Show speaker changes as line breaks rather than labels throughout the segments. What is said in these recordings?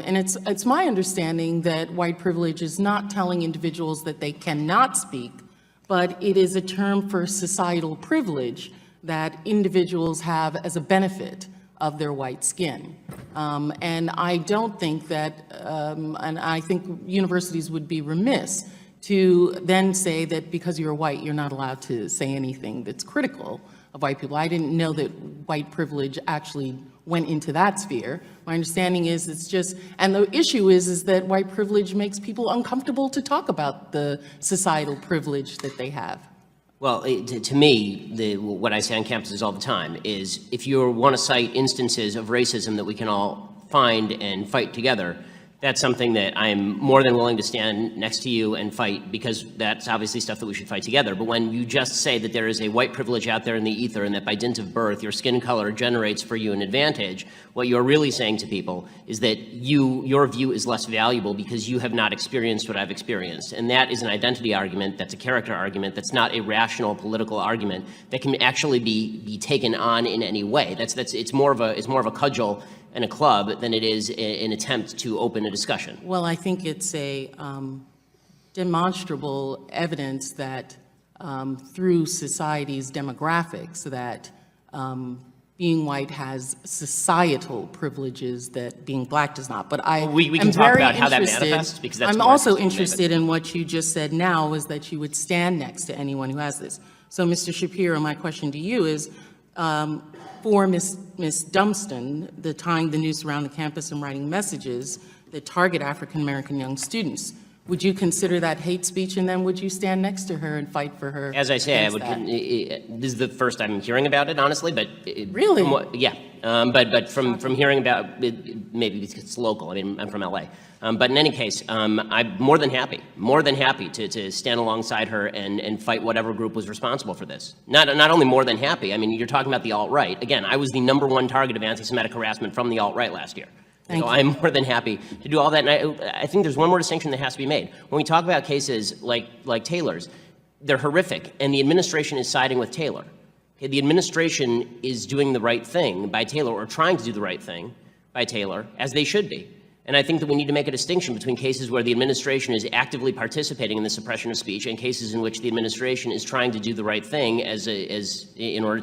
And it's my understanding that white privilege is not telling individuals that they cannot speak, but it is a term for societal privilege that individuals have as a benefit of their white skin. And I don't think that, and I think universities would be remiss to then say that because you're white, you're not allowed to say anything that's critical of white people. I didn't know that white privilege actually went into that sphere. My understanding is it's just, and the issue is that white privilege makes people uncomfortable to talk about the societal privilege that they have.
Well, to me, what I say on campuses all the time is if you want to cite instances of racism that we can all find and fight together, that's something that I'm more than willing to stand next to you and fight, because that's obviously stuff that we should fight together. But when you just say that there is a white privilege out there in the ether and that by dint of birth your skin color generates for you an advantage, what you're really saying to people is that your view is less valuable because you have not experienced what I've experienced. And that is an identity argument, that's a character argument, that's not a rational political argument that can actually be taken on in any way. It's more of a cudgel and a club than it is an attempt to open a discussion.
Well, I think it's a demonstrable evidence that through society's demographics that being white has societal privileges that being black does not. But
we can talk about how that manifests, because that's
I'm also interested in what you just said now, is that you would stand next to anyone who has this. So, Mr. Shapiro, my question to you is, for Ms. Dunston, the tying the noose around the campus and writing messages that target African-American young students, would you consider that hate speech, and then would you stand next to her and fight for her?
As I say, I would. This is the first I'm hearing about it, honestly. But
really,
yeah. But from hearing about it, maybe because it's local. I mean, I'm from LA. But in any case, I'm more than happy to stand alongside her and fight whatever group was responsible for this. Not only more than happy. I mean, you're talking about the alt-right. Again, I was the #1 target of anti-Semitic harassment from the alt-right last year. So I'm more than happy to do all that. And I think there's one more distinction that has to be made. When we talk about cases like Taylor's, they're horrific, and the administration is siding with Taylor. Okay, the administration is doing the right thing by Taylor, or trying to do the right thing by Taylor, as they should be. And I think that we need to make a distinction between cases where the administration is actively participating in the suppression of speech and cases in which the administration is trying to do the right thing in order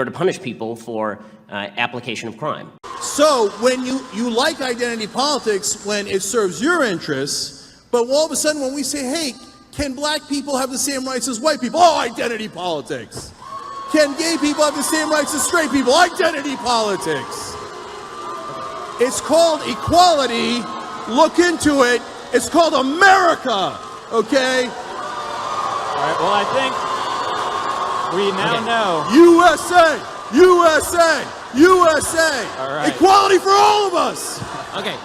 to punish people for application of crime.
So when you like identity politics when it serves your interests, but all of a sudden when we say, hey, can black people have the same rights as white people? Oh, identity politics. Can gay people have the same rights as straight people? Identity politics. It's called equality. Look into it. It's called America. Okay?
All right, well, I think we now know.
USA! USA! USA!
All right.
Equality for all of us!
Okay.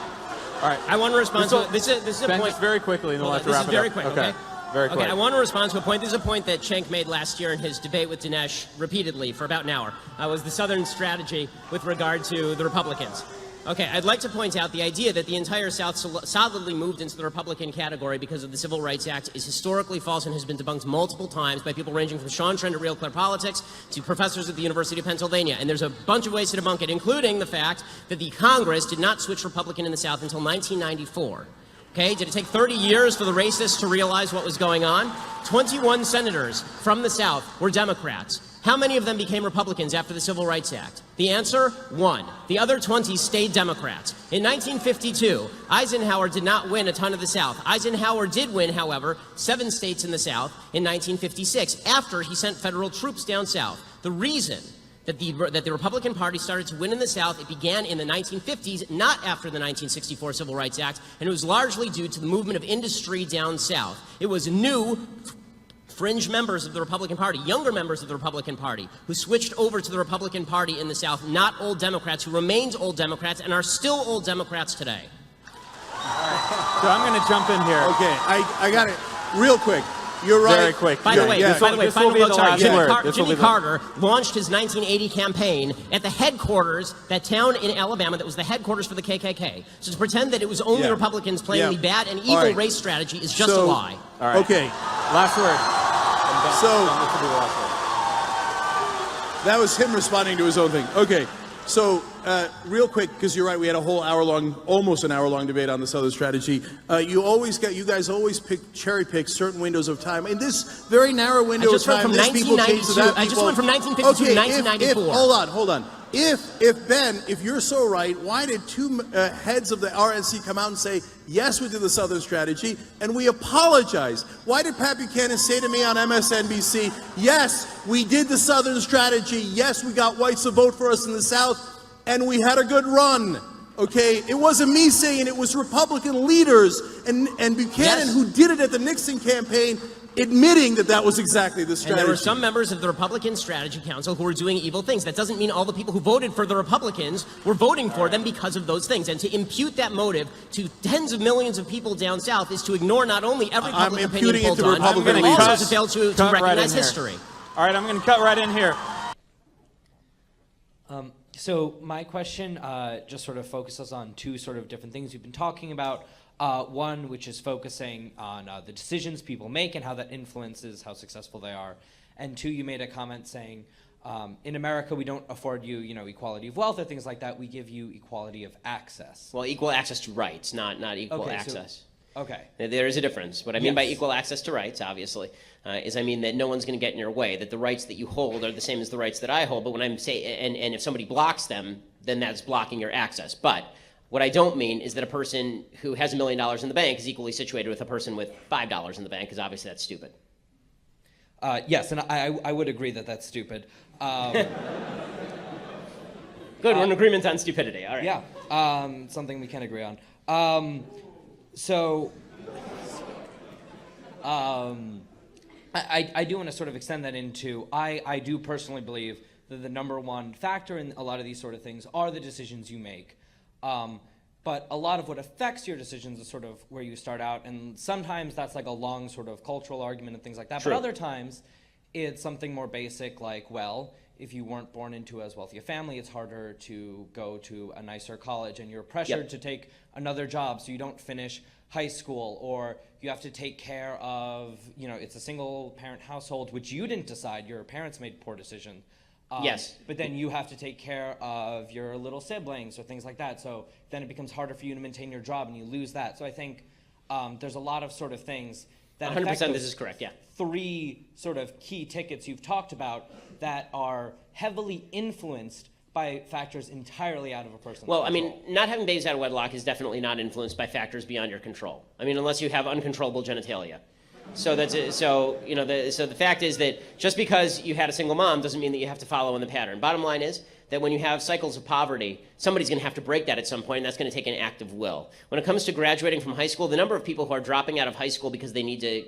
All right.
I want to respond to this is a
Ben,
point.
just very quickly, and then we'll have to wrap it up.
This is very quick, okay?
Very quick.
Okay, I want to respond to a point. This is a point that Cenk made last year in his debate with Dinesh repeatedly for about an hour. Was the Southern strategy with regard to the Republicans. Okay, I'd like to point out the idea that the entire South solidly moved into the Republican category because of the Civil Rights Act is historically false and has been debunked multiple times by people ranging from Sean Trent at Real Clear Politics to professors at the University of Pennsylvania. And there's a bunch of ways to debunk it, including the fact that the Congress did not switch Republican in the South until 1994. Okay, did it take 30 years for the racists to realize what was going on? 21 senators from the South were Democrats. How many of them became Republicans after the Civil Rights Act? The answer, 1. The other 20 stayed Democrats. In 1952, Eisenhower did not win a ton of the South. Eisenhower did win, however, 7 states in the South in 1956, after he sent federal troops down south. The reason that the Republican Party started to win in the South, it began in the 1950s, not after the 1964 Civil Rights Act, and it was largely due to the movement of industry down south. It was new fringe members of the Republican Party, younger members of the Republican Party, who switched over to the Republican Party in the South, not old Democrats, who remained old Democrats and are still old Democrats today.
So I'm going to jump in here.
Okay, I got it real quick. You're right.
Very quick.
By the way, final vote, sorry, Jimmy Carter launched his 1980 campaign at the headquarters, that town in Alabama that was the headquarters for the KKK. So to pretend that it was only Republicans playing the bad and evil race strategy is just a lie.
All right.
Okay.
Last word.
That was him responding to his own thing. Okay, so real quick, because you're right, we had a whole hour-long, almost an hour-long debate on the Southern strategy. You guys always cherry pick certain windows of time. In this very narrow window of time, this people change to that.
I just went from 1952 to 1994.
Hold on. If you're so right, why did two heads of the RNC come out and say, yes, we did the Southern strategy, and we apologize? Why did Pat Buchanan say to me on MSNBC, yes, we did the Southern strategy, yes, we got whites to vote for us in the South, and we had a good run? Okay, it wasn't me saying it, was Republican leaders and Buchanan who did it at the Nixon campaign, admitting that that was exactly the strategy.
And there were some members of the Republican Strategy Council who were doing evil things. That doesn't mean all the people who voted for the Republicans were voting for them because of those things. And to impute that motive to tens of millions of people down south is to ignore not only every public opinion poll done, but also to fail to recognize history.
All right, I'm going to cut right in here.
So my question just sort of focuses on two sort of different things we've been talking about. One, which is focusing on the decisions people make and how that influences how successful they are. And two, you made a comment saying, in America, we don't afford you, equality of wealth or things like that. We give you equality of access.
Well, equal access to rights, not equal access.
Okay.
There is a difference. What I mean by equal access to rights, obviously, is I mean that no one's going to get in your way, that the rights that you hold are the same as the rights that I hold. But when I'm saying, and if somebody blocks them, then that's blocking your access. But what I don't mean is that a person who has $1 million in the bank is equally situated with a person with $5 in the bank, because obviously that's stupid.
Yes, and I would agree that that's stupid.
Good, we're in agreement on stupidity. All right.
Yeah, something we can agree on. I do want to sort of extend that into, I do personally believe that the number one factor in a lot of these sort of things are the decisions you make. But a lot of what affects your decisions is sort of where you start out, and sometimes that's like a long sort of cultural argument and things like that.
True.
But other times, it's something more basic like, well, if you weren't born into as wealthy a family, it's harder to go to a nicer college, and you're pressured to take another job so you don't finish high school, or you have to take care of, it's a single parent household, which you didn't decide, your parents made poor decisions.
Yes.
But then you have to take care of your little siblings or things like that. So then it becomes harder for you to maintain your job and you lose that. So I think there's a lot of sort of things that
100%
affect
this is correct, yeah.
Three sort of key tickets you've talked about that are heavily influenced by factors entirely out of a person's control.
I mean, not having babies out of wedlock is definitely not influenced by factors beyond your control. I mean, unless you have uncontrollable genitalia. So the fact is that just because you had a single mom doesn't mean that you have to follow in the pattern. Bottom line is that when you have cycles of poverty, somebody's going to have to break that at some point, and that's going to take an act of will. When it comes to graduating from high school, the number of people who are dropping out of high school because they need to,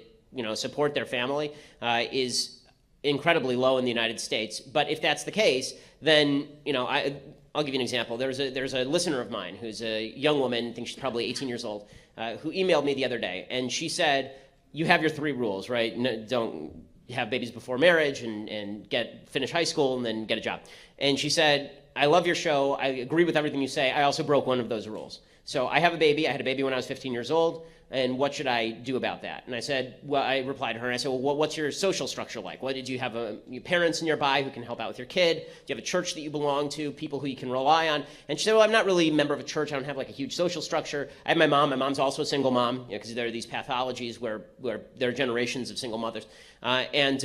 support their family is incredibly low in the United States. But if that's the case, then I'll give you an example. There's a listener of mine who's a young woman, I think she's probably 18 years old, who emailed me the other day, and she said, you have your 3 rules, right? No, don't have babies before marriage and finish high school and then get a job. And she said, I love your show. I agree with everything you say. I also broke one of those rules. So I have a baby. I had a baby when I was 15 years old. And what should I do about that? And I said, I replied to her, and I said, well, what's your social structure like? What did you have your parents nearby who can help out with your kid? Do you have a church that you belong to, people who you can rely on? And she said, well, I'm not really a member of a church. I don't have like a huge social structure. I have my mom. My mom's also a single mom, because there are these pathologies where there are generations of single mothers. And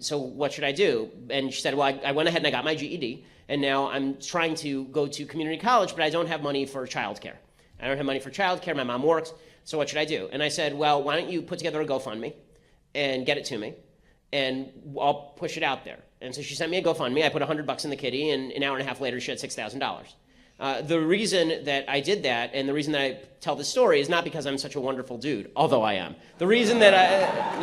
so what should I do? And she said, well, I went ahead and I got my GED, and now I'm trying to go to community college, but I don't have money for childcare. I don't have money for childcare. My mom works. So what should I do? And I said, well, why don't you put together a GoFundMe and get it to me, and I'll push it out there. And so she sent me a GoFundMe. I put $100 in the kitty, and an hour and a half later, she had $6,000. The reason that I did that, and the reason that I tell this story, is not because I'm such a wonderful dude, although I am. The reason that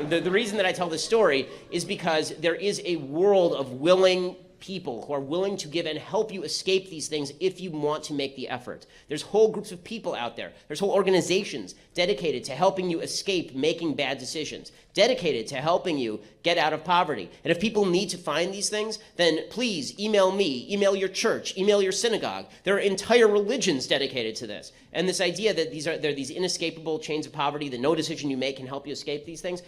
the reason that I tell this story is because there is a world of willing people who are willing to give and help you escape these things if you want to make the effort. There's whole groups of people out there. There's whole organizations dedicated to helping you escape making bad decisions, dedicated to helping you get out of poverty. And if people need to find these things, then please email me, email your church, email your synagogue. There are entire religions dedicated to this. And this idea that there are these inescapable chains of poverty, that no decision you make can help you escape these things,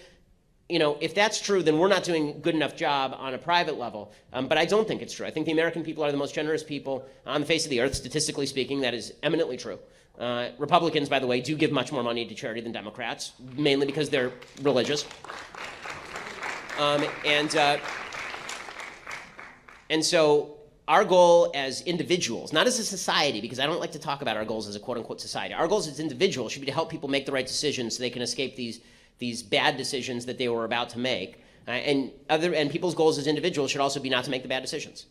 if that's true, then we're not doing a good enough job on a private level. But I don't think it's true. I think the American people are the most generous people on the face of the earth, statistically speaking. That is eminently true. Republicans, by the way, do give much more money to charity than Democrats, mainly because they're religious. And so our goal as individuals, not as a society, because I don't like to talk about our goals as a quote-unquote society. Our goals as individuals should be to help people make the right decisions so they can escape these bad decisions that they were about to make. And people's goals as individuals should also be not to make the bad decisions.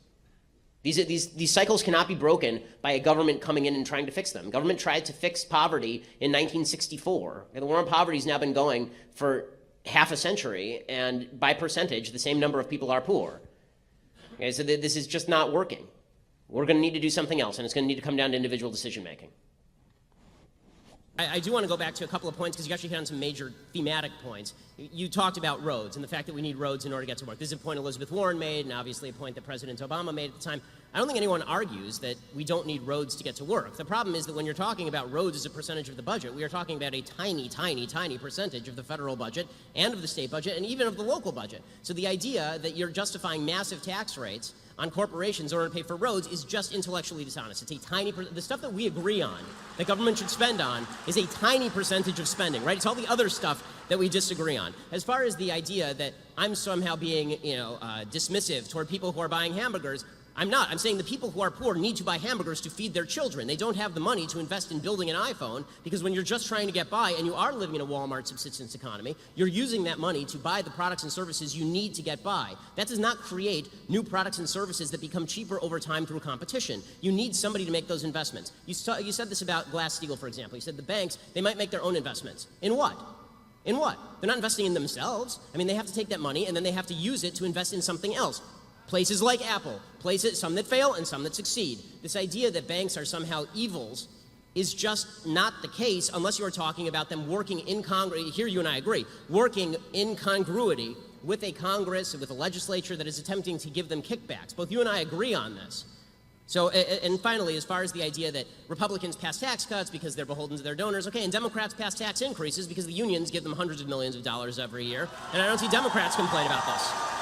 These cycles cannot be broken by a government coming in and trying to fix them. Government tried to fix poverty in 1964. And the war on poverty has now been going for half a century, and by percentage, the same number of people are poor. Okay, so this is just not working. We're going to need to do something else, and it's going to need to come down to individual decision making. I do want to go back to a couple of points, because you actually hit on some major thematic points. You talked about roads and the fact that we need roads in order to get to work. This is a point Elizabeth Warren made, and obviously a point that President Obama made at the time. I don't think anyone argues that we don't need roads to get to work. The problem is that when you're talking about roads as a percentage of the budget, we are talking about a tiny, tiny, tiny percentage of the federal budget and of the state budget and even of the local budget. So the idea that you're justifying massive tax rates on corporations in order to pay for roads is just intellectually dishonest. It's a tiny, the stuff that we agree on, that government should spend on, is a tiny percentage of spending, right? It's all the other stuff that we disagree on. As far as the idea that I'm somehow being, dismissive toward people who are buying hamburgers, I'm not. I'm saying the people who are poor need to buy hamburgers to feed their children. They don't have the money to invest in building an iPhone, because when you're just trying to get by and you are living in a Walmart subsistence economy, you're using that money to buy the products and services you need to get by. That does not create new products and services that become cheaper over time through competition. You need somebody to make those investments. You said this about Glass-Steagall, for example. You said the banks, they might make their own investments. In what? In what? They're not investing in themselves. I mean, they have to take that money and then they have to use it to invest in something else. Places like Apple, some that fail and some that succeed. This idea that banks are somehow evils is just not the case unless you are talking about them working in Congress. Here you and I agree, working in congruity with a Congress, with a legislature that is attempting to give them kickbacks. Both you and I agree on this. So, and finally, as far as the idea that Republicans pass tax cuts because they're beholden to their donors, okay, and Democrats pass tax increases because the unions give them hundreds of millions of dollars every year, and I don't see Democrats complain about this.